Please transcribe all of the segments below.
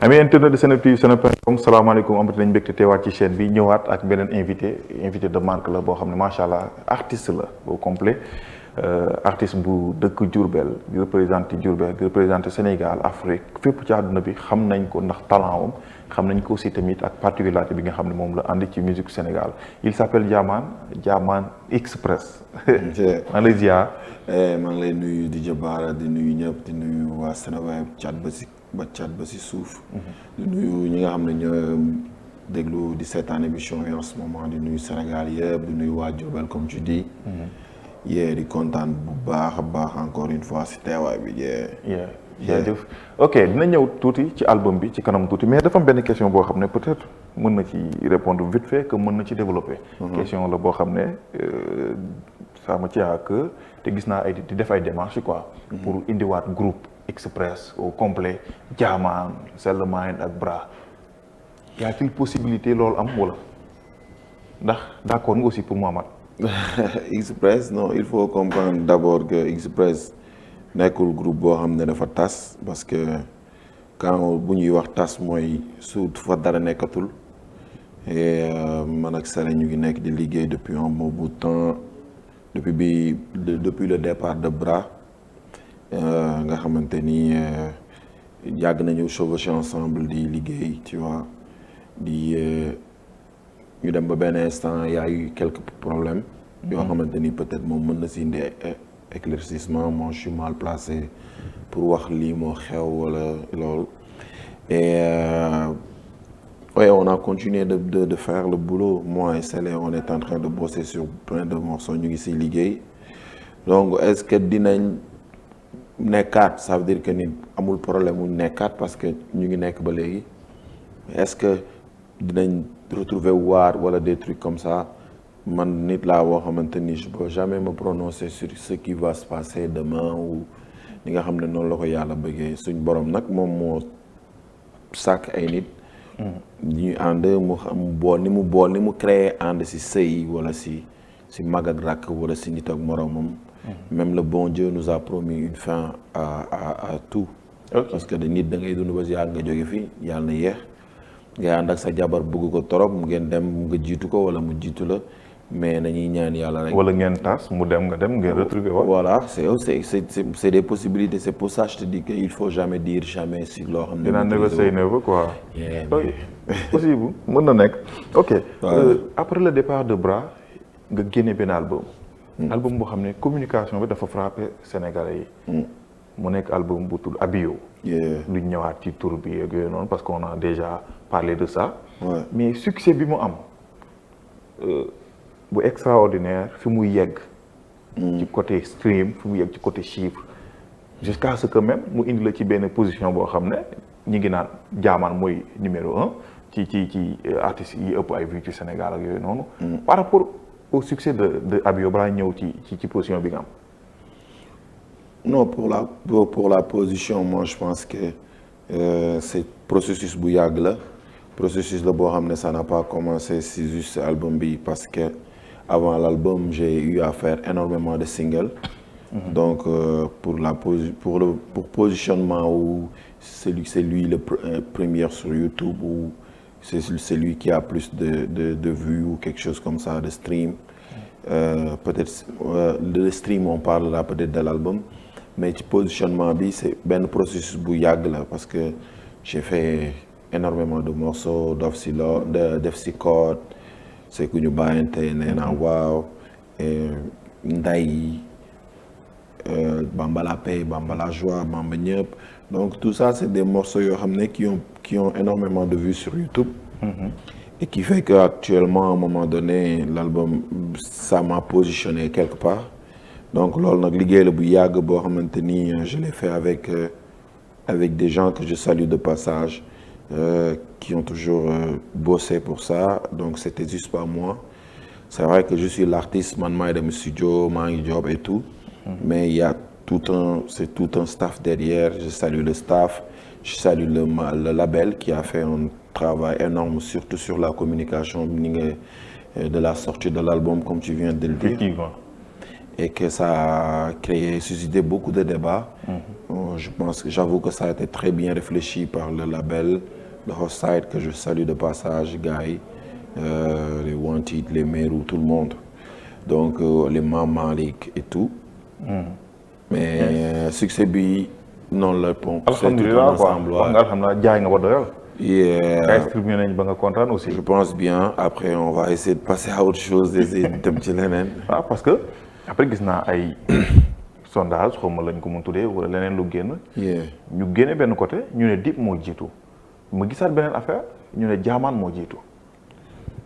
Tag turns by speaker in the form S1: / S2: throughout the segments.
S1: ami internet de SeneTV Seneweb.com salaamaaleykum amati nañ mbégte teewaat ci chaîne bi ñëwaat ak beneen invité de marque la boo xam ne macha allah artiste la au complet artiste bu dëkk Diourbel di représenté Diourbel di représenté Sénégal Afrique fépp ci àdduna bi xam nañ ko ndax talent am xam nañ ko aussi tamit ak particularité bi nga xam ne moom la andi ci musique Sénégal il s'appelle Diamane Express. maa ngi lay ziar.
S2: maa ngi lay nuyu di Jabaara di nuyu ñëpp di nuyu waa Seneweb cat ba si suuf. di nuyu ñi nga xam ne ñoo déglu di seetaan émission yi en ce moment di nuyu Sénégal yëpp di nuyu waa Diourbel comme tu dis. yee di kontaan bu baax a baax encore une fois si teewaay bi
S1: jaajëf ok dina ñëw tuuti ci album bi ci kanam tuuti mais dafa am benn question boo xam ne peut-être mën na ci répondre vite fait que mën na ci développer. question la boo xam ne ça me tient à cœur te gis naa di def ay démarches quoi. pour indiwaat groupe Express au complet Diamane Selmaine ak Bra y a-t-il possibilité loolu am wala ndax d'accord nga aussi pour mu amaat.
S2: Express non il faut comprendre d'abord que Express nekkul groupe boo xam ne dafa tas parce que quand bu ñuy wax tas mooy su fa dara nekkatul et man ak Sele ñu ngi nekk di liggéey depuis un bon bout de temps depuis le départ de Bra nga xamante ni yàgg nañu chevaucher ensemble di liggéey tu vois di ñu dem ba benn instant y a eu quelques problèmes yoo xamante ni peut-être moom mën na si indi éclaircissement moi je suis mal placé pour wax lii moo xew wala loolu et ouais on a continué de faire le boulot moi et Sele on est en train de bosser sur plein de morceaux ñu ngi si liggéey donc est-ce que dinañ nekkaat ça veut dire que ni amul problème mu nekkaat parce que ñu ngi nekk ba léegi est-ce que dinañ retrouver waar wala des trucs comme ça man nit laa boo xamante ni je peux jamais me prononcer sur ce qui va se passer demain ou li nga xam ne noonu la ko yàlla bëggee suñ borom nag moom moo sàkk ay nit ñuy ànd mu xam ni mu créé ànd si sëy wala si mag ak rakk wala si nit ak moromam. Même le bon Dieu nous a promis une fin à tout. Okay. Parce que nit da ngay dund ba si yàgg nga jóge fii yàlla na yéex ngay ànd ak sa jabar bëgg ko torop mu ngeen dem nga jiitu ko wala mu jiitu la mais nañuy ñaan yàlla rek.
S1: wala ngeen tas mu dem nga dem ngeen retrouver wa.
S2: voilà c'est des possibilités c'est pour ça je te dis que il faut jamais dire jamais si loo xam ne.
S1: dinaa never say never quoi. possible mën na nekk. ok après le départ de Bra nga génne benn album. album boo xam ne communication bi dafa frappé Sénégalais yi. mu nekk album bu tudd Abio. luñ ñëwaat ci tur bi ak yooyu noonu parce qu'on a déjà parlé de ça. mais succès bi mu am bu extraordinaire fi muy yegg. ci côté stream fi mu yegg ci côté chiffre. jusqu'à ce que même mu indi la ci benn position boo xam ne ñi ngi naan Diamane mooy numéro 1 ci artistes yi ëpp ay vues ci Sénégal ak yooyu noonu. par rapport au succès de Abio balaa ñëw ci position bi nga am.
S2: non pour la position moi je pense que c'est processus bu yàgg la processus la boo xam ne ça n'a pas commencé si juste album bi parce que avant l'album j'ai eu à faire énormément de singles. Donc pour positionnement ou c'est lui le premier sur YouTube ou c'est lui qui a plus de vues ou quelque chose comme ça de stream. Peut-être le stream on parlera peut-être de l'album. Mais ci positionnement bi c'est benn processus bu yàgg la parce que j'ai fait énormément de morceaux def si code c'est ku ñu bàyyante nee naa waaw nday Bamba la paix Bamba la joie Bamba ñëpp donc tout ça c'est des morceaux yoo xam ne qui ont énormément de vues sur YouTube. Et qui fait que actuellement à un moment donné l'album ça m'a positionné quelque part. Donc loolu nag liggéey la bu yàgg boo xamante ni je l'ai fait avec des gens que je salue de passage qui ont toujours bossé pour ça donc c'était juste pas moi c'est vrai que je suis l'artiste man maay dem studio maa ngi job et tout mais il y a tout un staff derrière je salue le staff je salue le label qui a fait un travail énorme surtout sur la communication ni nga de la sortie de l'album comme tu viens de le dire. et que ça a suscité beaucoup de débats. J'avoue que ça a été très bien réfléchi par le label, le Hostside, que je salue de passage, Guy, les Wanted, les Meru, tout le monde. Donc les Mamalik et tout. Mais succès bi non la pompe.
S1: Alhamdulillah quoi. Alhamdulillah jaay nga ba doyal.
S2: Yeah.
S1: Distribué nañ ba nga kontaan aussi.
S2: Je pense bien. Après on va essayer de passer à autre chose, essayer de dem ci leneen.
S1: Ah parce que après gis naa ay sondage xaw ma lañ ko mën tuddee wala leneen lu génn. ñu génne benn côté ñu ne Dip moo jiitu ma gisaat beneen affaire ñu ne Jahman moo jiitu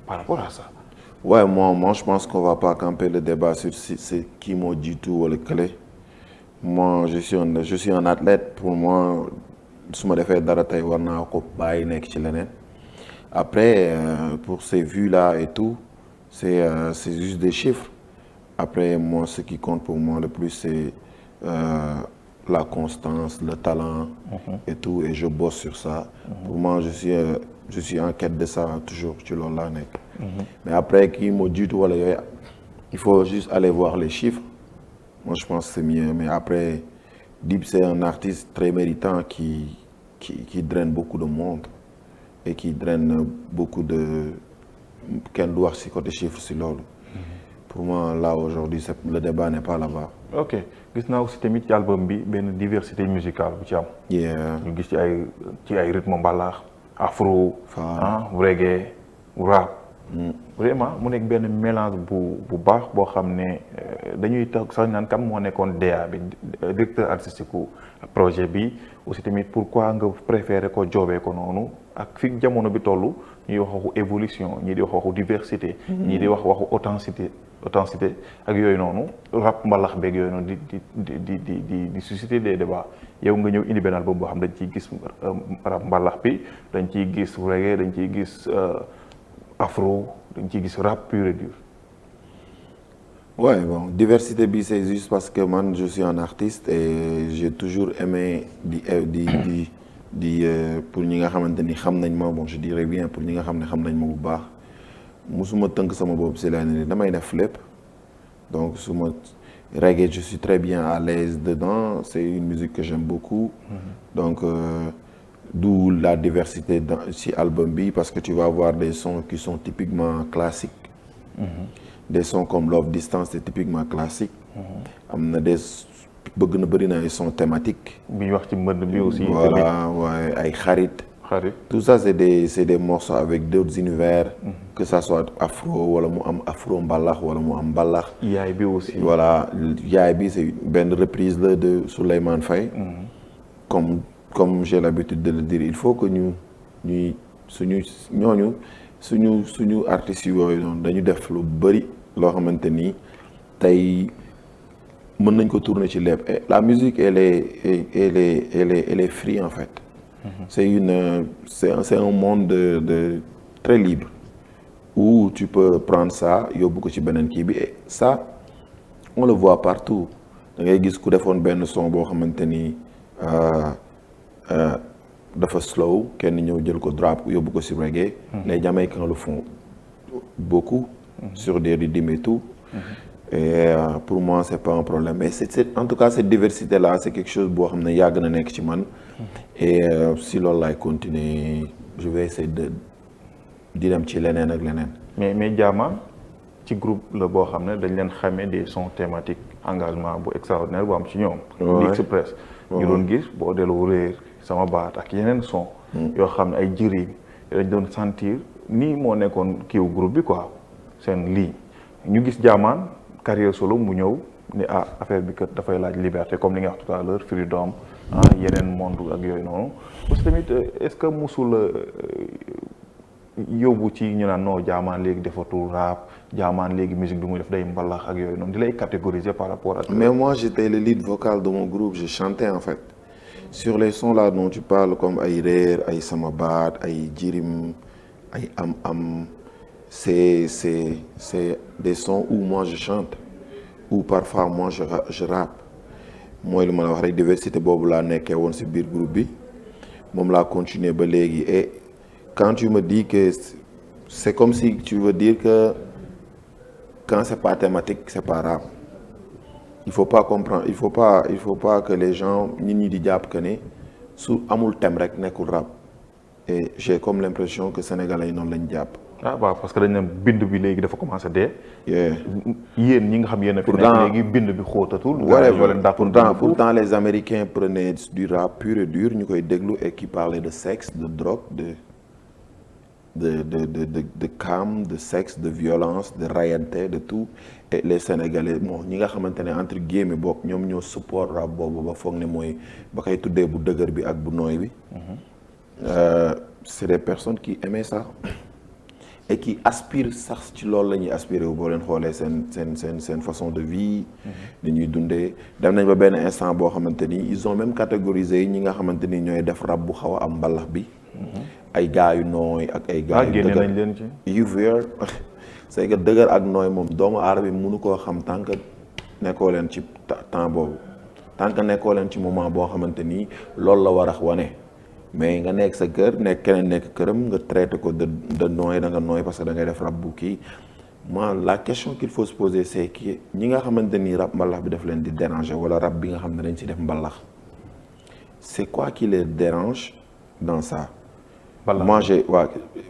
S1: par rapport à ça.
S2: Ouais, moi je pense qu'on va pas camper le débat sur si c'est qui moo jiitu wala kële. Moi je suis un athlète. Pour moi su ma defee dara tey war naa ko bàyyi nekk ci leneen. Après pour ces vues là et tout c'est juste des chiffres. Après moi ce qui compte pour moi le plus c'est la constance, le talent et tout, et je bosse sur ça. Pour moi je suis en quête de ça toujours ci loolu laa nekk. Mais après kii moo jiitu wala yooyu il faut juste aller voir les chiffres. Moi je pense que c'est mieux. Mais après Dip c'est un artiste très méritant qui draine beaucoup de monde et qui draine beaucoup de kenn du wax ci côté chiffre ci loolu. Pour moi là aujourd'hui le débat n'est pas là-bas.
S1: Ok gis naa aussi tamit ci album bi benn diversité musicale bu ci am. ñu gis ci ay rythme mbalax afro reggae rap. Vraiment mu nekk benn mélange bu baax boo xam ne dañuy tax sax naan kan moo nekkoon DA bi directeur artistique projet bi aussi tamit pourquoi nga préféré ko joobee ko noonu ak fi jamono bi toll ñuy wax waxu évolution ñii di wax waxu diversité. ñii di wax waxu authenticité ak yooyu noonu rap mbalax beeg yooyu noonu di susciter des débats yow nga ñëw indi benn album boo xam dañ ciy gis rap mbalax bi dañ ciy gis reggae dañ ciy gis afro dañ ciy gis rap pur et dur.
S2: Ouais bon diversité bi c'est juste parce que man je suis un artiste et j'ai toujours aimé di pour ñi nga xamante ni xam nañ ma bon je dirais bien pour ñi nga xam ne xam nañ ma bu baax musuma tënk sama bopp si la ne damay def lépp donc su ma reggae je suis très bien à l'aise dedans c'est une musique que j'aime beaucoup. Donc d'où la diversité ci album bi parce que tu vas avoir des sons qui sont typiquement classiques. Des sons comme Love Distance c'est typiquement classique. am na des bëri na ay sons thématiques.
S1: bi ñu wax ci mbënd bi aussi.
S2: Voilà waaye ay xarit. Tout ça c'est des morceaux avec d'autres univers. Que ça soit afro wala mu am afro mbalax wala mu am mbalax.
S1: yaay bi aussi.
S2: Voilà yaay bi c'est benn reprise la de Souleymane Faye. Comme j'ai l'habitude de le dire il faut que ñuy suñu artistes yooyu noonu dañu def lu bari loo xamante ni tey mën nañ ko tourner ci lépp. La musique elle est free en fait. C'est un monde de très libre où tu peux prendre ça yóbbu ko ci beneen kii bi et ça on le voit partout da ngay gis ku defoon benn son boo xamante ni dafa slow kenn ñëw jël ko drop yóbbu ko ci reggae. Les Jamaïcains le font beaucoup. Sur des rythmes et tout. Et pour moi c'est pas un problème mais en tout cas cette diversité là c'est quelque chose boo xam ne yàgg na nekk ci man. Et si loolu laay continuer je vais essayer di dem ci leneen ak leneen.
S1: mais Jahman ci groupe la boo xam ne dañ leen xamee des sons thématiques engagement bu extraordinaire bu am ci ñoom. di Express. ñu doon gis boo delloo réer sama baat ak yeneen son. yoo xam ne ay jëriñ dañ doon sentir nii moo nekkoon kiiw groupe bi quoi seen lii ñu gis Jahman carrière solo mu ñëw ne affaire bi kat dafay laaj liberté comme li nga wax tout à l'heure freedom yeneen monde ak yooyu noonu parce que tamit est-ce que musul yóbbu ci ñu naan non Jahman léegi defatul rap Jahman léegi musique bi muy def day mbalax ak yooyu noonu di lay catégoriser par rapport à.
S2: Mais moi j'étais le lead vocal de mon groupe je chantais en fait sur les sons là dont tu parles comme ay réer ay sama baat ay jirim ay am c'est des sons où moi je chante ou parfois moi je rappe mooy lu ma la wax rek diversité boobu laa nekkee woon ci biir groupe bi moom laa continuer ba léegi et quand tu me dis que c'est comme si tu veux dire que quand c'est pas thématique c'est pas rap il faut pas comprendre il faut pas que les gens nit ñi di jàpp que ne su amul thème rek nekkul rap et j'ai comme l'impression que sénégalais yi noonu lañ jàpp.
S1: ah waaw parce que dañ ne bind bi léegi dafa commencé dee.
S2: Yeah.
S1: yéen ñi nga xam yéen a fi nekk léegi bind bi xóotatul.
S2: pourtant les Américains prenaient du rap pur et dur ñu koy déglu et qui parlait de sexe, de drogue, de cam, de sexe, de violence, de rayante, de tout. Et les Sénégalais bon ñi nga xamante ne entre guillemets bokk ñoom ñoo support rap boobu ba foog ne mooy ba koy tuddee bu dëgër bi ak bu nooy bi. C'est des personnes qui aimaient ça. Et qui aspirent sax ci loolu la ñuy aspiré wu boo leen xoolee seen façon de vie. ni ñuy dundee dem nañ ba benn instant boo xamante ni ils ont même catégorisé ñi nga xamante ni ñooy def rap bu xaw a am mbalax bi. ay gars yu nooy ak ay gars yu
S1: génne nañ leen ci.
S2: yu wér c'est que dëgër ak nooy moom doomu aadama bi mënu koo xam tant que nekkoo leen ci temps boobu tant que nekkoo leen ci moment boo xamante ni loolu la war a wane. mais nga nekk sa kër nekk keneen nekk këram nga traité ko de nooy da nga nooy parce que da ngay def rap bu kii moi la question qu'il faut se poser c'est que ñi nga xamante ni rap mbalax bi daf leen di déranger wala rap bi nga xam ne dañ ci def mbalax c'est quoi qui les dérange dans ça. moi j'ai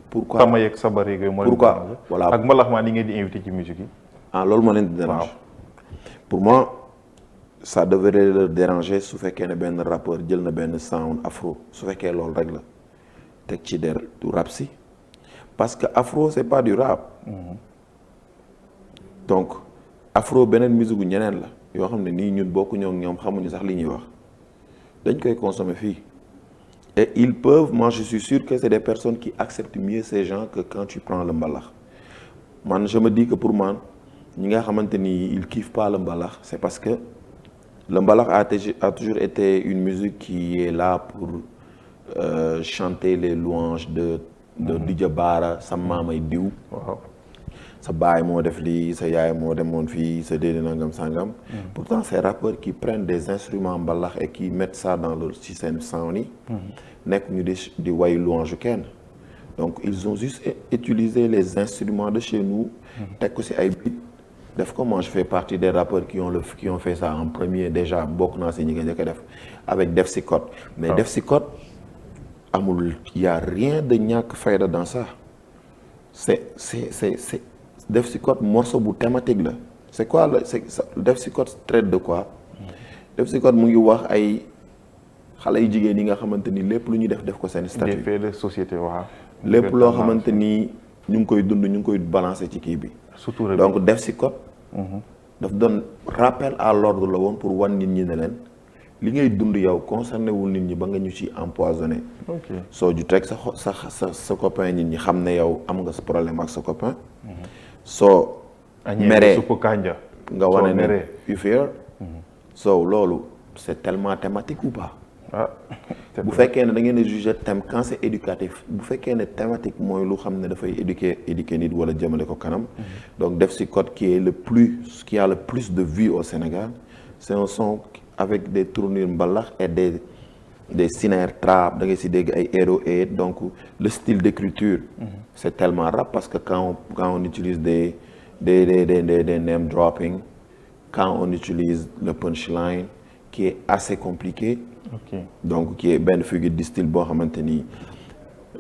S2: pourquoi
S1: tama yeeg sabar yeeg yooyu moo leen
S2: pourquoi voilà
S1: ak mbalax maa ni ngeen di invité ci musique yi.
S2: loolu moo leen di déranger. pour moi ça devrait le déranger su fekkee ne benn rappeur jël na benn sound afro su fekkee loolu rek la teg ci du rap si parce que afro c'est pas du rap. donc afro beneen musique gu ñeneen la yoo xam ne nii ñun bokkuñoo ak ñoom xamuñu sax li ñuy wax dañ koy consommer fii et ils peuvent moi je suis sûr que c'est des personnes qui acceptent mieux ces gens que quand tu prends le mbalax man je me dis que pour man ñi nga xamante ni ils kiffent pas le mbalax c'est parce que le mbalax a toujours été une musique qui est là pour chanter les louanges de Dj Bara sa maamay diw.
S1: waaw
S2: sa baay moo def lii sa yaay moo demoon fii sa déedéet nangam sangam. pourtant ces rappeurs qui prennent des instruments mbalax et qui mettent ça dans leur ci seen sound yi. nekk ñu di way louange kenn. donc ils ont juste utilisé les instruments de chez nous. teg ko ci ay beat. def ko moi je fais partie des rappeurs qui ont fait ça en premier déjà bokk naa si ñi nga njëkk a def avec Def si Code mais Def si Code amul y a rien de ñàkk fayda dans ça c'est Def si Code morceau bu thématique la c'est quoi la Def si Code traite de quoi Def si Code mu ngi wax ay xale yu jigéen yi nga xamante ni lépp lu ñuy def ko seen statut
S1: des faits de société waaw
S2: lépp loo xamante ni ñu ngi koy dund ñu ngi koy balancer ci kii bi
S1: surtout
S2: donc Def si Code daf doon rappel à l'ordre la woon pour wan nit ñi ne leen li ngay dund yow concerné wul nit ñi ba nga ñu ci empoisonné. soo ju teg sa copain nit ñi xam ne yow am nga sa problème ak sa copain. soo meree nga wane ne you fear so loolu c'est tellement thématique ou pas. bu fekkee ne da ngeen a juger thème quand c'est éducatif bu fekkee ne thématique mooy lu xam ne dafay éduquer nit wala jëmale ko kanam. donc Def si Code qui a le plus de vues au Sénégal c'est un son avec des tournures mbalax et des snares trap da ngay si dégg ay hero et donc le style d'écriture. c'est tellement rap parce que quand on utilise des name dropping quand on utilise le punchline qui est assez compliqué. donc qui est benn figure de style boo xamante ni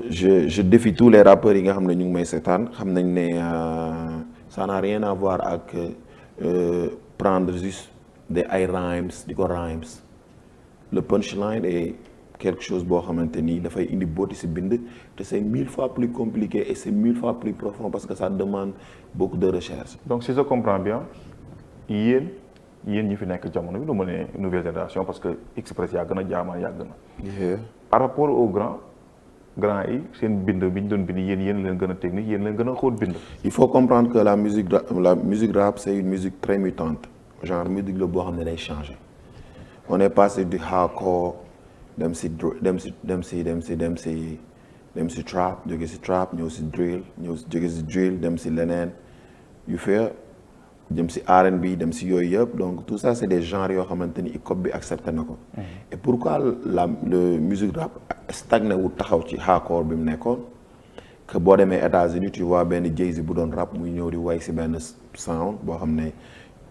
S2: je défie tous les rappeurs yi nga xam ne ñu ngi may seetaan xam nañ ne ça n'a rien à voir ak prendre juste des ay rhymes di ko rhymes le punchline est quelque chose boo xamante ni dafay indi booti si bind te c'est 1000 fois plus compliqué et c'est 1000 fois plus profond parce que ça demande beaucoup de recherche.
S1: donc si je comprends bien yéen ñi fi nekk jamono bi lu ma ne nouvelle génération parce que Express yàgg na jaamaan yàgg na. par rapport au grand yi seen bind bi ñu doon bind yéen leen gën a technique yéen leen gën a xóot bind.
S2: il faut comprendre que la musique rap c'est une musique très mutante genre musique la boo xam ne day changer on est passé du hardcore dem si trap jóge si trap ñëw si drill jóge si drill dem si leneen yu fee. dem si R&B dem si yooyu yëpp donc tout ça c'est des genres yoo xamante ni hip hop bi accepté na ko. et pourquoi le musique rap stagné wu taxaw ci hardcore bi mu nekkoon que boo demee États-Unis tu vois benn Jay-Z bu doon rap muy ñëw di way si benn sound boo xam ne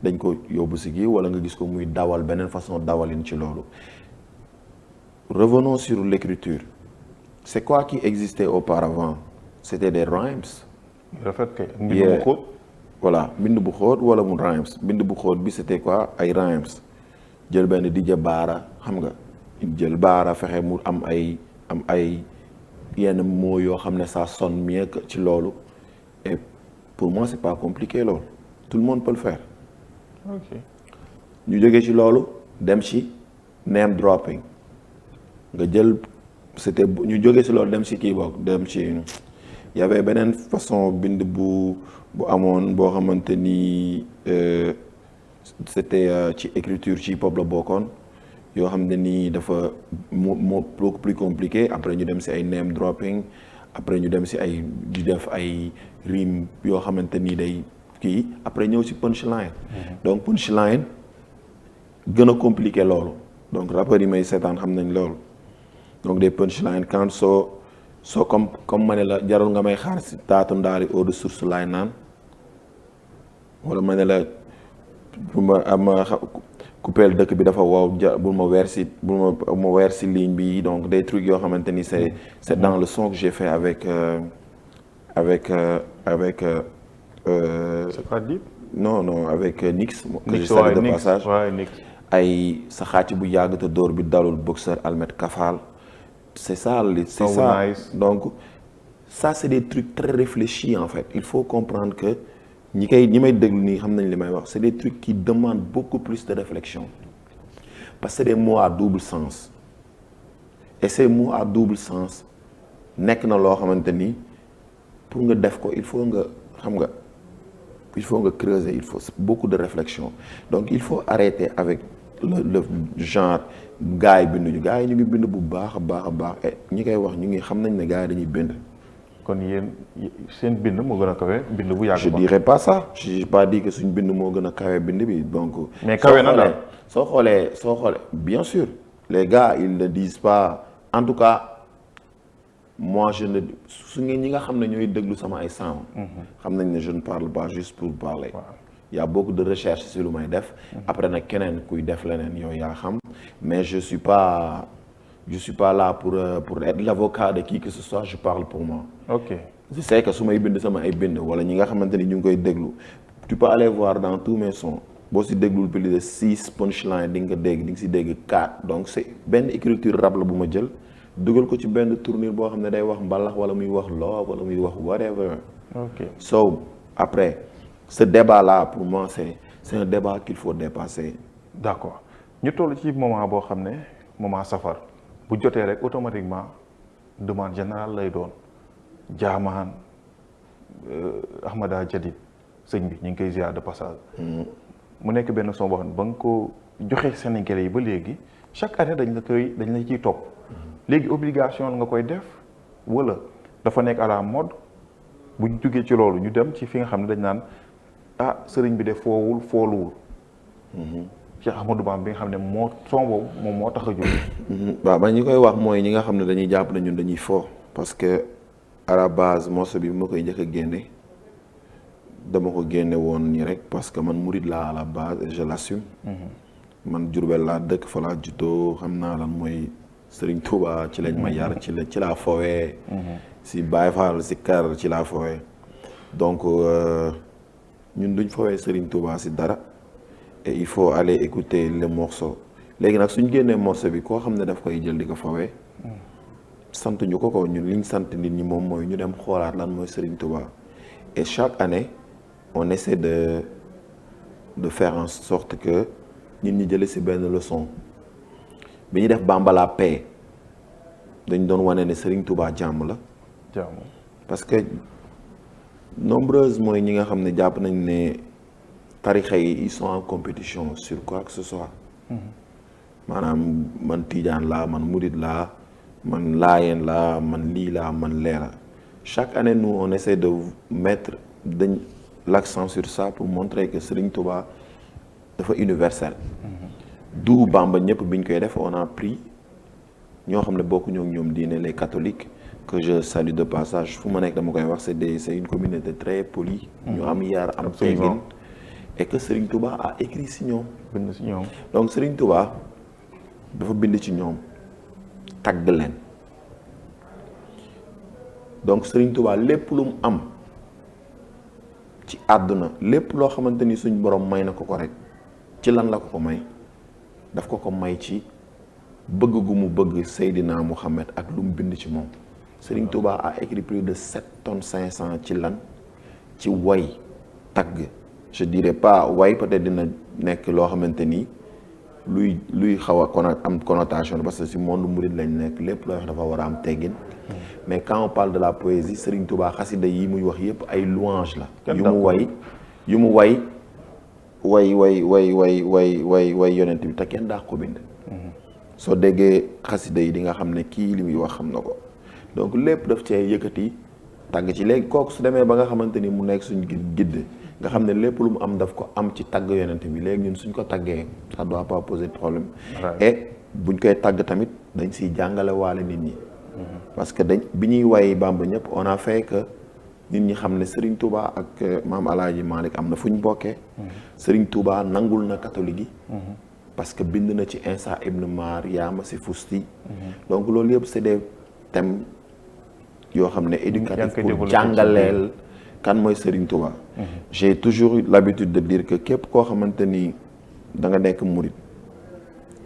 S2: dañ ko yóbbu si kii wala nga gis ko muy dawal beneen façon dawalin ci loolu. Revenons sur l'écriture. C'est quoi qui existait auparavant? C'était des rhymes.
S1: rafet kay mbind bu xóot.
S2: voilà mbind bu xóot wala mu rhymes mbind bu xóot bi c'était quoi ay rhymes jël benn DJ baara xam nga jël baara fexe mu am ay yenn mots yoo xam ne ça sonne mieux que ci loolu et pour moi c'est pas compliqué loolu tout le monde peut le faire.
S1: ok
S2: ñu jógee ci loolu dem ci name dropping nga jël c'était ñu jógee ci loolu dem ci kii boog dem ci y avait beneen façon bind bu amoon boo xamante ni c'était ci écriture ci hip-hop la bokkoon yoo xam ne nii dafa moo beaucoup plus compliqué après ñu dem ci ay name dropping après ñu dem ci ay di def ay rime yoo xamante ni day kii après ñëw ci punchline. donc punchline gën a compliqué loolu donc rappeurs yi may seetaan xam nañ loolu donc des punchlines quand soo comme ma ne la jarul nga may xaar si taatu ndaari eau de source laay naan wala ma ne la bu ma coupeel dëkk bi dafa wow bul ma weer si ligne bi donc des trucs yoo xamante ni c'est dans le son que j'ai fait avec
S1: c'est pas deep.
S2: non avec Nix que je salue de passage ay sa xàcc bu yàgg te dóor bi dalul boxeur Almet Kafal c'est ça nice. Donc ça c'est des trucs très réfléchis en fait il faut comprendre que ñi may déglu nii xam nañ li may wax c'est des trucs qui demandent beaucoup plus de réflexion parce que c'est des mots à double sens et ces mots à double sens nekk na loo xamante ni pour nga def ko il faut nga creuser il faut beaucoup de réflexion donc il faut arrêter avec le genre gars yi binduñu gars yi ñu ngi bind bu baax a baax et ñi koy wax ñu ngi xam nañ ne gars yi dañuy bind.
S1: kon yéen seen bind moo gën a kawe bind bu yàgg.
S2: je dirais pas ça j'ai pas dit que suñ bind moo gën a kawe bind bi donc.
S1: mais kawe na daal
S2: soo xoolee bien sûr les gars ils ne disent pas en tout cas moi je ne su ngeen ñi nga xam ne ñooy déglu sama ay sound xam nañ ne je ne parle pas juste pour parler. Il y a beaucoup de recherches sur lu may def après nag keneen kuy def leneen yow yaa xam mais je suis pas là pour être l'avocat de qui que ce soit je parle pour moi.
S1: ok
S2: je sais que su may bind sama ay bind wala ñi nga xamante ni ñu ngi koy déglu tu peux aller voir dans tous mes sons boo si déglul plus de 6 punchlines di nga si dégg 4 donc c'est benn écriture rap la bu ma jël dugal ko ci benn tournure boo xam ne day wax mbalax wala muy wax love wala muy wax whatever.
S1: ok
S2: so après. Ce débat-là, pour moi, c'est un débat qu'il faut dépasser.
S1: D'accord. Ñu toll ci moment boo xam ne moment safar bu jotee rek automatiquement demande générale lay doon jaamaan Ahmada Jadid sëñ bi ñu ngi koy ziar de passage. mu nekk benn son boo xam ne ba nga ko joxe Sénégalais yi ba léegi chaque année dañ la ciy topp. léegi obligation nga koy def wala dafa nekk à la mode bu ñu jugee ci loolu ñu dem ci fi nga xam ne dañ naan. sëriñ bi de fooluwul Cheikh Ahmadou Bamba bi nga xam ne moo son boobu moom moo tax a jóg.
S2: waaw man ñi koy wax mooy ñi nga xam ne dañuy jàpp ne ñun dañuy fo parce que à la base morceau bi ma koy njëkk a génne dama ko génne woon nii rek parce que man murid laa à la base et je l'assume. man Diourbel laa dëkk fa laa juddoo xam naa lan mooy Serigne Touba ci lañ ma yar ci laa fowee. si Baye Fall si kar ci laa fowee donc. ñun duñ fawee Serigne Touba si dara et il faut aller écouter le morceau léegi nag suñ génnee morceau bi koo xam ne daf koy jël di ko fawee sant ñu ko ñun liñ sant nit ñi moom mooy ñu dem xoolaat lan mooy Serigne Touba et chaque année on essaie de faire en sorte que nit ñi jële si benn leçon bi ñu def Bamba la paix dañ doon wane ne Serigne Touba jàmm la parce que nombreuses mooy ñi nga xam ne jàpp nañ ne tarixa yi ils sont en compétition sur quoi que ce soit maanaam man Tidiane laa man Murid laa man Laayeen laa man lii laa man lee la chaque année nous on essaie de mettre l'accent sur ça pour montrer que Serigne Touba dafa universel du Bamba ñëpp biñ koy def on a pris ñoo xam ne bokku ñoom diine les catholiques que je salue de passage fu ma nekk dama koy wax c'est une communauté très polie ñu am yar am teggin et que Serigne Touba a écrit si ñoom.
S1: bind si ñoom.
S2: donc Serigne Touba dafa bind ci ñoom tagg leen donc Serigne Touba lépp lu mu am ci àdduna lépp loo xamante ni suñ borom may na ko rek ci lan la ko may daf ko may ci bëgg gu mu bëgg Seydina Mouhamed ak lu mu bind ci moom. Serigne Touba a écrit plus de 7 tonnes 500 ci lan ci way tagg. Je dirais pas way peut-être dina nekk loo xamante ni luy xaw a am connotation parce que si monde murid lañ nekk lépp looy wax dafa war a am teggin. mais quand on parle de la poésie Serigne Touba xasida yi muy wax yëpp ay louange la. yu mu way yonent bi te kenn daa ko bind. soo déggee xasida yi di nga xam ne kii li muy wax xam na ko donc lépp daf cee yëkkati tàgg ci léegi kooku su demee ba nga xamante ni mu nekk suñ gidd nga xam ne lépp lu mu am daf ko am ci tàgg yonent bi léegi ñun suñ ko tàggee ça doit pas poser de problème. et buñ koy tàgg tamit dañ siy jàngale waale nit ñi. parce que bi ñuy way Bamba ñëpp on a fait que nit ñi xam ne Serigne Touba ak maam El Hadj Malick am na fu ñu bokkee. Serigne Touba nangul na catholique yi. parce que bind na ci Insa ibn Maryama si Fusti. donc loolu yëpp c'est des thèmes yoo xam ne éducatif pour jàngaleel kan mooy Serigne Touba. j'ai toujours eu l'habitude de dire que képp koo xamante ni da nga nekk murit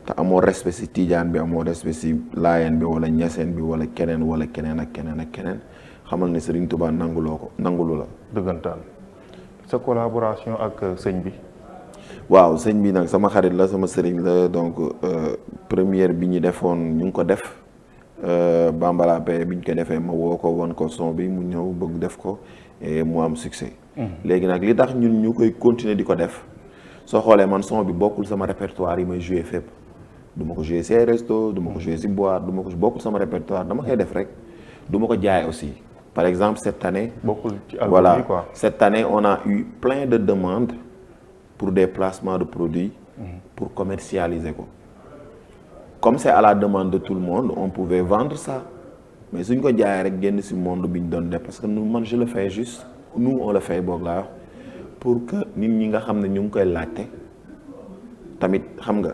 S2: te amoo respect si Tijaan bi amoo respect si Laayeen bi wala Ñaseen bi wala keneen ak keneen xamal ne Serigne Touba nangulu la. dëggantaan
S1: sa collaboration ak sëñ bi.
S2: waaw sëñ bi nag sama xarit la sama sëriñ la donc première bi ñu defoon ñu ngi ko def Bambala Paye bi ñu ko defee ma woo ko won ko son bi mu ñëw bëgg def ko et mu am succès. léegi nag li tax ñun ñu koy continuer di ko def soo xoolee man son bi bokkul sama répertoire yi may joué fépp du ma ko joué si resto du ma ko joué si boîte du ma ko bokkul sama répertoire dama koy def rek du ma ko jaay aussi. par exemple cette année.
S1: bokkul ci album
S2: voilà
S1: bi quoi.
S2: cette année on a eu plein de demandes pour des placements de produits. pour commercialiser ko. comme c'est à la demande de tout le monde on pouvait vendre ça mais suñ ko jaayee rek génn si monde bi ñu doon def parce que man je le fais juste nous on le fait boog laa wax pour que nit ñi nga xam ne ñu ngi koy laajte tamit xam nga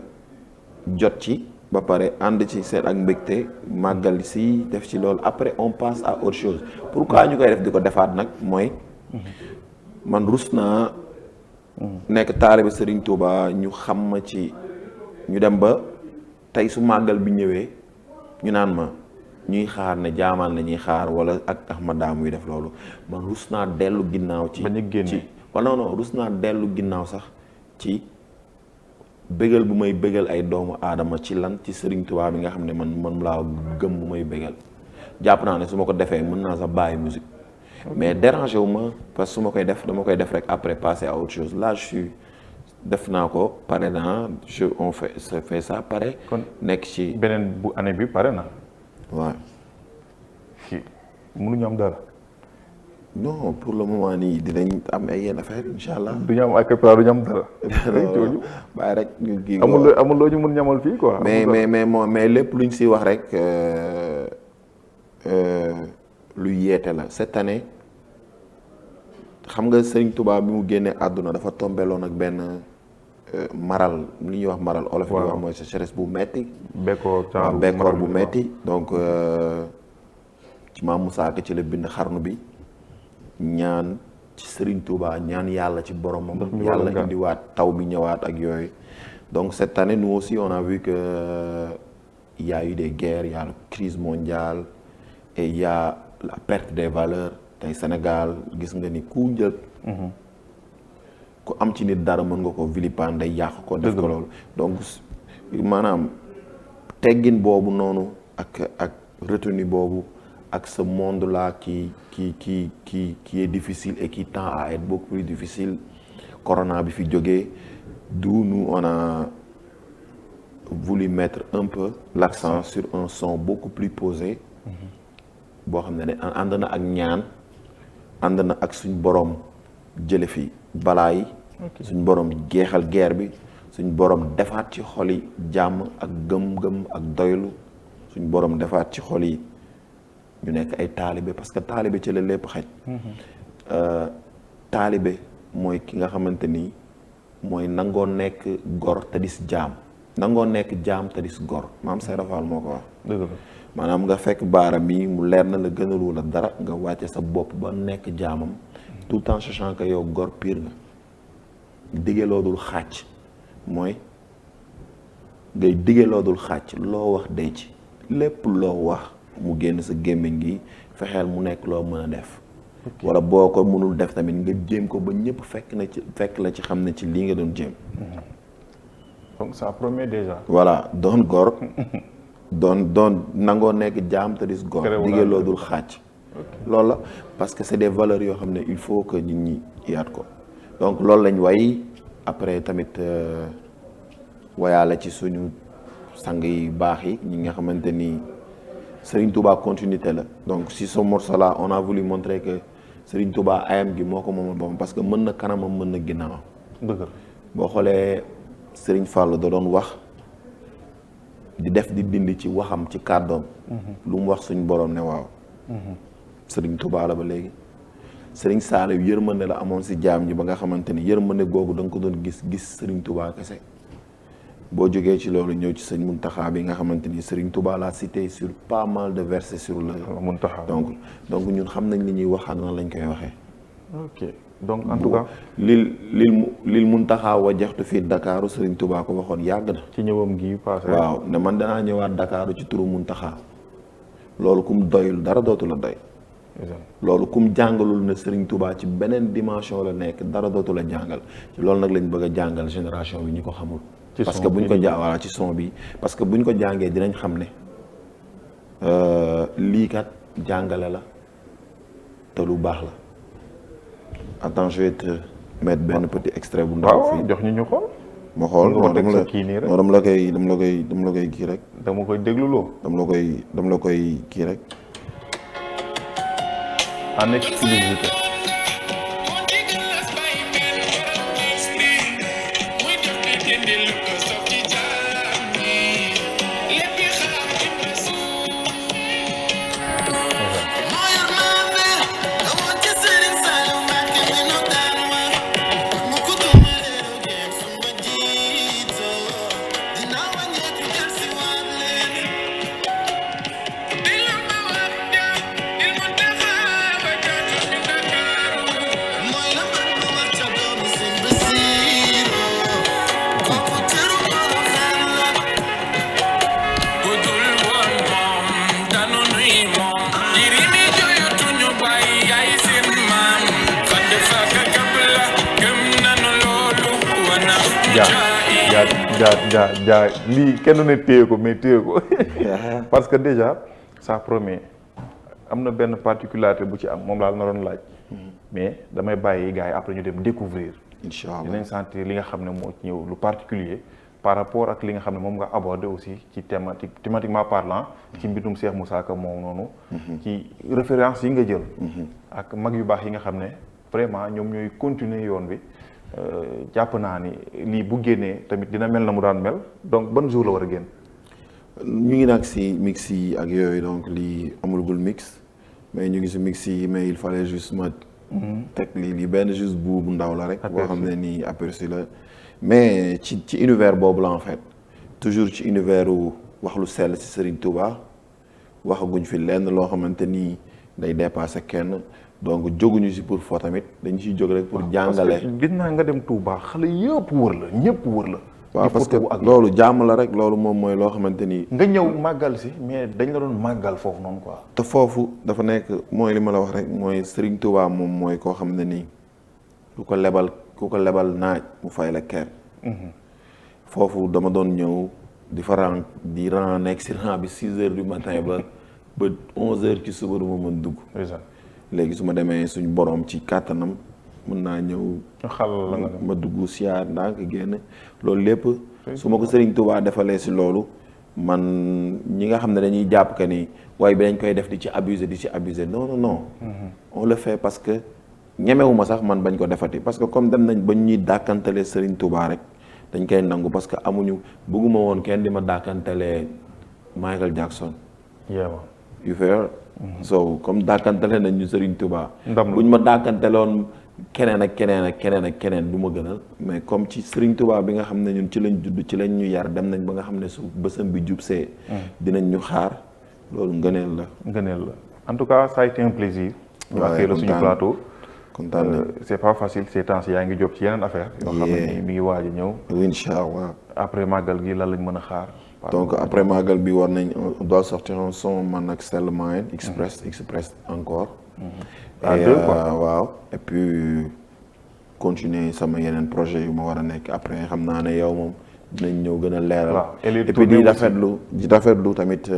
S2: jot ci ba pare ànd ci seet ak mbégte màggal si def ci loolu après on passe à autre chose pourquoi ñu koy def di ko defaat nag mooy man rus naa nekk taalibe Serigne Touba ñu xam ma ci ñu dem ba tey su màggal bi ñëwee ñu naan ma ñuy xaar ne jaamaan la ñuy xaar wala ak Ahmada muy def loolu man rus naa dellu ginnaaw ci wala non rus naa dellu ginnaaw sax ci bégal bu may bégal ay doomu aadama ci lan ci Serigne Touba bi nga xam ne man laa gëm bu may bégal jàpp naa ne su ma ko defee mën naa sax bàyyi musique mais dérangé wu ma parce que su ma koy def dama koy def rek après passer à autre chose là je suis def naa ko pare naa on fait ça pare.
S1: kon
S2: nekk ci
S1: beneen bu année bi pare na.
S2: waaw.
S1: kii mënuñu am dara.
S2: non pour le moment nii dinañ am ay yenn affaire incha allah.
S1: du ñu am ay prépa du ñu am dara.
S2: bàyyi rek ñu kii.
S1: amul loo ñu mën ñamal fii quoi.
S2: mais lépp luñ si wax rek lu yeete la cette année xam nga Serigne Touba bi mu génnee àdduna dafa tombeloon ak benn maral li ñuy wax maral olof. waaw wax mooy sécheresse bu metti. bekkoor bu metti donc ci Maam Moussa Ka ci la bind xarnu bi. ñaan ci Serigne Touba ñaan yàlla ci boromam. yàlla indiwaat taw bi ñëwaat ak yooyu. donc cette année nous aussi on a vu que il y a eu des guerres, il y a la crise mondiale et il y a la perte des valeurs. tey Sénégal gis nga ni ku njël. ku am ci nit dara mën nga ko vilipender yàq ko. def ko loolu donc maanaam teggin boobu noonu ak retenue boobu. ak ce monde là qui est difficile et qui tend à être beaucoup plus difficile corona bi fi jógee d'où nous on a voulu mettre un peu l'accent sur un son beaucoup plus posé boo xam ne ànd na ak ñaan ànd na ak suñ borom jële fi balaa yi suñ borom jeexal guerre bi suñ borom defaat ci xol yi jàmm ak gëm-gëm ak doylu suñ borom defaat ci xol yi ñu nekk ay taalibe parce que taalibe ci la lépp xaj taalibe mooy ki nga xamante ni mooy nangoo nekk gor te dis jaam nangoo nekk jaam te dis gor maam Seydou Fall moo ko wax.
S1: dëgg la
S2: maanaam nga fekk baara mi mu leer na la gënalu la dara nga wàcce sa bopp ba nekk jaamam tout en sachant que yow gor pire nga dige loo dul xàcc mooy ngay dige loo dul xàcc loo wax day ci lépp loo wax mu génn sa gémmiñ gi fexeel mu nekk loo mën a def. wala boo ko mënul def tamit nga jéem ko ba ñëpp fekk la ci xam ne ci lii nga doon jéem.
S1: donc ça promet déjà.
S2: voilà doon gor doon nangoo nekk jaam te dis gor dige loo dul xàcc. loolu la parce que c'est des valeurs yoo xam ne il faut que nit ñi yaat ko donc loolu lañ way après tamit wayaale ci suñu sang yi baax yi ñi nga xamante ni Serigne Touba continuité la donc si ce morceau là on a voulu montrer que Serigne Touba ayam gi moo ko moomal boppam parce que mën na kanamam mën na ginnaawam.
S1: dëgg
S2: boo xoolee Serigne Fall da doon wax di def di dindi ci waxam ci kàddoom. lu mu wax suñ borom ne waaw. Serigne Touba la ba léegi Serigne Saliou yërmande la amoon si jaam ñi ba nga xamante ni yërmande googu da nga ko doon gis Serigne Touba kese. boo jógee ci loolu ñëw ci sëñ Muntaxa bi nga xamante ni Serigne Touba l'a cité sur pas mal de versets sur le
S1: Muntaxa
S2: donc ñun xam nañ li ñuy wax ak nan lañ koy waxee.
S1: ok donc en tout cas.
S2: lil Muntaxa wajaxtu fii Dakar Serigne Touba ko waxoon yàgg na.
S1: ci ñëwam gi passé.
S2: waaw ne man danaa ñëwaat Dakar ci turu Muntaxa loolu kum doyul dara dootu la doy. loolu kum jàngalul ne Serigne Touba ci beneen dimension la nekk dara dootu la jàngal loolu nag lañ bëgg a jàngal génération bi ñu ko xamul. parce que buñ ko voilà ci son bi parce que buñ ko jàngee dinañ xam ne lii kat jàngale la te lu baax la. attends je vais te mettre benn petit extrait bu ndaw fii
S1: jox ñu xool.
S2: ma xool
S1: nga ko teg sa kii nii rek
S2: dama la koy kii rek.
S1: dama koy dégluloo.
S2: dama la koy kii rek.
S1: en exclusivité. jaa lii kenn ne téye ko mais téye ko parce que déjà ça promet am na benn particularité bu ci am moom laa naroon laaj mais damay bàyyi gars yi après ñu dem découvrir
S2: incha allah
S1: dinañ sentir li nga xam ne moo ci ñëw lu particulier par rapport ak li nga xam ne moom nga abordé aussi ci thématiquement parlant ci mbindum Cheikh Moussa Ka moom noonu ci référence yi nga jël ak mag yu baax yi nga xam ne vraiment ñoom ñooy continuer yoon bi jàpp naa ni lii bu génnee tamit dina mel na mu daan mel donc ban jour la war a génn.
S2: ñu ngi nag si mix yi ak yooyu donc lii amulgul mix mais ñu ngi si mix yi mais il fallait juste ma teg lii benn juste bu ndaw la rek. boo xam ne nii aperçu la mais ci univers boobu la en fait toujours ci univers wax lu sell si Serigne Touba waxaguñ fi lenn loo xamante ni day dépasser kenn. donc jóguñu si pour foo tamit dañu siy jóg rek pour jàngale.
S1: parce que gis naa nga dem Touba xale yëpp wër la ñëpp wër la.
S2: waaw parce que loolu jàmm la rek loolu moom mooy loo xamante ni.
S1: nga ñëw màggal si mais dañ la doon màggal foofu noonu quoi.
S2: te foofu dafa nekk mooy li ma la wax rek mooy Serigne Touba moom mooy koo xam ne nii ku ko lebal naaj mu fay la ker. foofu dama doon ñëw di fa ran nekk si ran bi 6 heures du matin ba 11 heures ci suba du ma mën dugg. léegi su ma demee suñu borom ci kàttanam mën naa ñëw.
S1: xalal la nga
S2: ma dugg siyaar ndànk génn loolu lépp. su ma ko Serigne Touba defalee si loolu man ñi nga xam ne dañuy jàpp que ni waaye bi dañ koy def di ci abuser non. on le fait parce que ñemewuma sax man bañ ko defati parce que comme dem nañ ba ñuy dàkkantalee Serigne Touba rek dañ koy nangu parce que bëgguma woon kenn di ma dàkkantalee Michael Jackson. yu feer so comme dàkkantale nañ ñu Serigne Touba buñ ma dàkkanteloon keneen ak keneen ak keneen ak keneen du ma gënal mais comme ci Serigne Touba bi nga xam ne ñun ci lañ judd ci lañ ñu yar dem nañ ba nga xam ne su bësam bi jub see dinañ ñu xaar loolu ngëneel la.
S1: ngëneel la en tout cas ça a été un plaisir. ñu accueillir la suñu plateau.
S2: kontaan
S1: c'est pas facile ces temps yaa ngi jóg ci yeneen affaire yoo xam ne mi ngi waaj a ñëw.
S2: incha allah.
S1: après màggal gi lan lañ mën a xaar.
S2: donc après màggal bi war nañ on doit sortir un son man ak Sell Mind Express encore.
S1: à deux quoi
S2: waaw et puis continuer sama yeneen projet yu ma war a nekk après xam naa ne yow moom dinañ ñëw gën a leeral. et puis di rafetlu tamit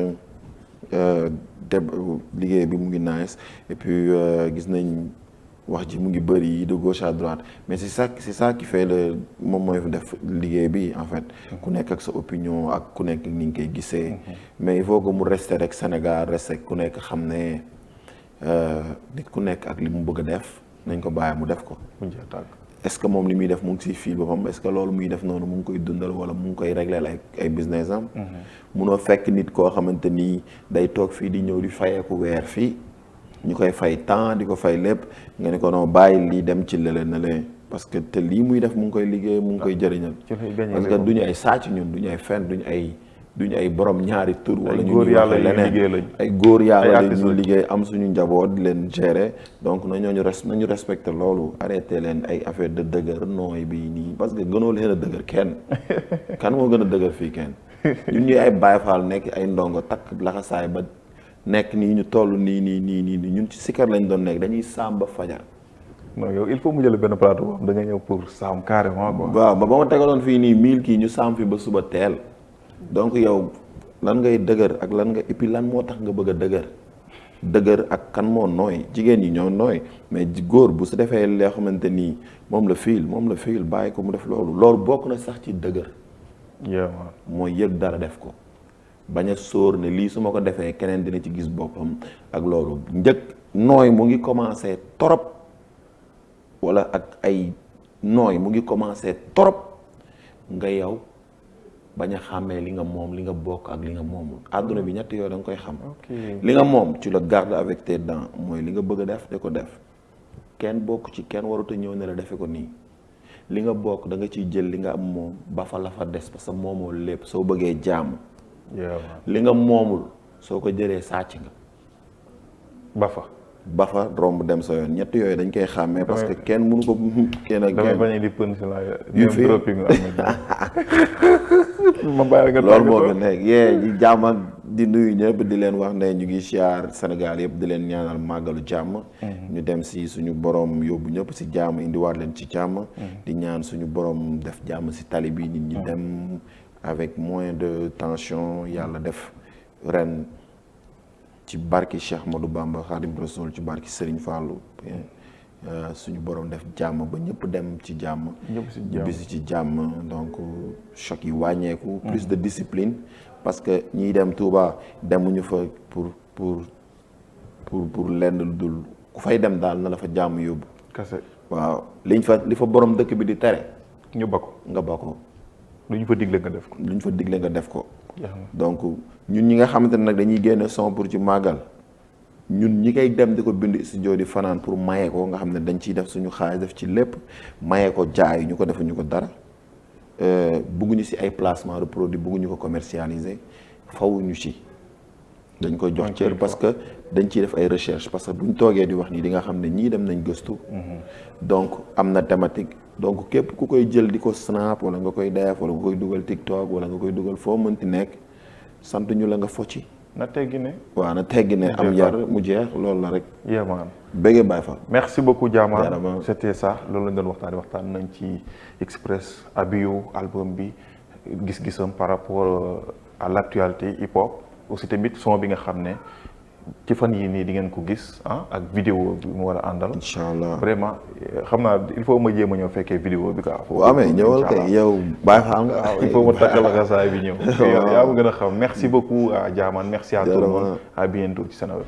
S2: liggéey bi mu ngi nice et puis gis nañ wax ji mu ngi bëri de gauche à droite mais c'est ça qui fait moom mooy def liggéey bi en fait ku nekk ak sa opinion ak ku nekk ni nga koy gisee mais il faut que mu rester rek Sénégal rester ku nekk xam ne nit ku nekk ak li mu bëgg a def nañ ko bàyyi mu def ko. est-ce que moom li muy def mu ngi siy fii boppam est-ce que loolu muy def noonu mu ngi koy dundal wala mu ngi koy régler ay business am. munoo fekk nit koo xamante ni day toog fii di ñëw di fayeeku weer fii ñu koy fay temps di ko fay lépp nga ne ko non bàyyi lii dem ci lële na leen parce que te lii muy def mu ngi koy liggéey mu ngi koy jëriñal. parce que duñu ay sàcc ñun duñu ay fen duñu ay borom ñaari tur wala ñu wax leneen ay góor yàlla la ñu liggéey am suñu njaboot di leen gérer donc nañu respecté loolu arrêté leen ay affaire de dëgër nooy bi nii parce que gënoo leen a dëgër kenn kan moo gën a dëgër fii kenn ñun ñuy ay Baay Faal nekk ay ndongo takk laxasaay ba nekk nii ñu toll nii ñun ci sikar lañ doon nekk dañuy saam ba fajar.
S1: non yow il faut mu jël benn plateau boobu da nga ñëw pour saam carrément quoi.
S2: waaw ba ma tegaloon fii nii 1000 kii ñu saam fi ba suba teel. donc yow lan ngay dëgër ak lan nga et puis lan moo tax nga bëgg a dëgër ak kan moo nooy jigéen ñi ñoo nooy mais góor bu su defee loo xamante nii moom la fiil bàyyi ko mu def loolu bokk na sax ci dëgër. mooy yëg dara def ko bañ a sóor ne lii su ma ko defee keneen dina ci gis boppam ak loolu nooy mu ngi commencé torop wala ak ay nooy mu ngi commencé torop nga yow. bañ a xàmmee li nga moom li nga bokk ak li nga moomul àdduna bi ñett yooyu da nga koy xam. li nga moom tu le gardes avec tes dents mooy li nga bëgg a def de ko def kenn bokk ci kenn warut a ñëw ne la defe ko nii li nga bokk da nga ciy jël li nga am moom ba fa la fa des parce que moomoo lépp soo bëggee jaamu. li nga moomul soo ko jëlee sàcc nga. ba fa romb dem sa yoon ñett yooyu dañ koy xàmmee. parce que kenn mënu ko kenn ak
S1: damay bañ a di pën si ma bàyyi nga
S2: loolu moo gën nekk di jàmm ak di nuyu ñëpp di leen wax ne ñu ngi siyaar Sénégal yëpp di leen ñaanal màggalu jàmm. ñu dem si suñu borom yóbbu ñëpp si jàmm indiwaat leen ci jàmm. di ñaan suñu borom def jàmm si tali bi nit ñi dem avec moins de tension yàlla def ren ci barki Cheikh Ahmadou Bamba Khadim Rassoul ci barki Serigne Fallou suñu borom def jàmm ba ñëpp dem ci jàmm. bisi ci jàmm donc choc yi wàññeeku. plus de discipline parce que ñiy dem Touba demuñu fa pour lenn lu dul ku fay dem daal na la fa jàmm yóbbu.
S1: kese
S2: waaw li fa borom dëkk bi di tere.
S1: ñu bakko
S2: nga bakko.
S1: lu ñu fa digle nga def ko.
S2: lu ñu fa digle nga def ko. donc ñun ñi nga xamante ne nag dañuy génne son pour ci màggal. ñun ñi koy dem di ko bind studio di fanaan pour maye ko nga xam ne dañ ciy def suñu xaalis def ci lépp maye ko jaay ñu ko defuñu ko dara bugguñu ci ay placement de produit bugguñu ko commercialiser fawuñu ci dañ koy jox cër parce que dañ ciy def ay recherche parce que buñ toogee di wax nii di nga xam ne ñii dem nañ gëstu donc am na thématique donc képp ku koy jël di ko snap wala nga koy def wala nga koy dugal TikTok wala nga koy dugal foo mënti nekk sant ñu la nga focci
S1: na teggi ne.
S2: waaw na teggi ne am yar mu jeex loolu la rek.
S1: yéemaan
S2: bëggee Baye Fall.
S1: merci beaucoup Diamane c'était ça loolu lañ doon waxtaan nañ ci Express Abio album bi gis-gisam par rapport à l'actualité hip hop aussi tamit son bi nga xam ne ci fan yii nii di ngeen ko gis ak vidéo bi mu war a àndal.
S2: incha allah
S1: vraiment xam naa il faut ma jéem a ñëw fekkee vidéo bi quoi.
S2: waaw mais ñëwal kay yow Baye Fall nga.
S1: il faut ma takkal xasaay bi ñëw. yaa ma gën a xam merci beaucoup à Diamane merci à tout le monde à bientôt ci Seneweb.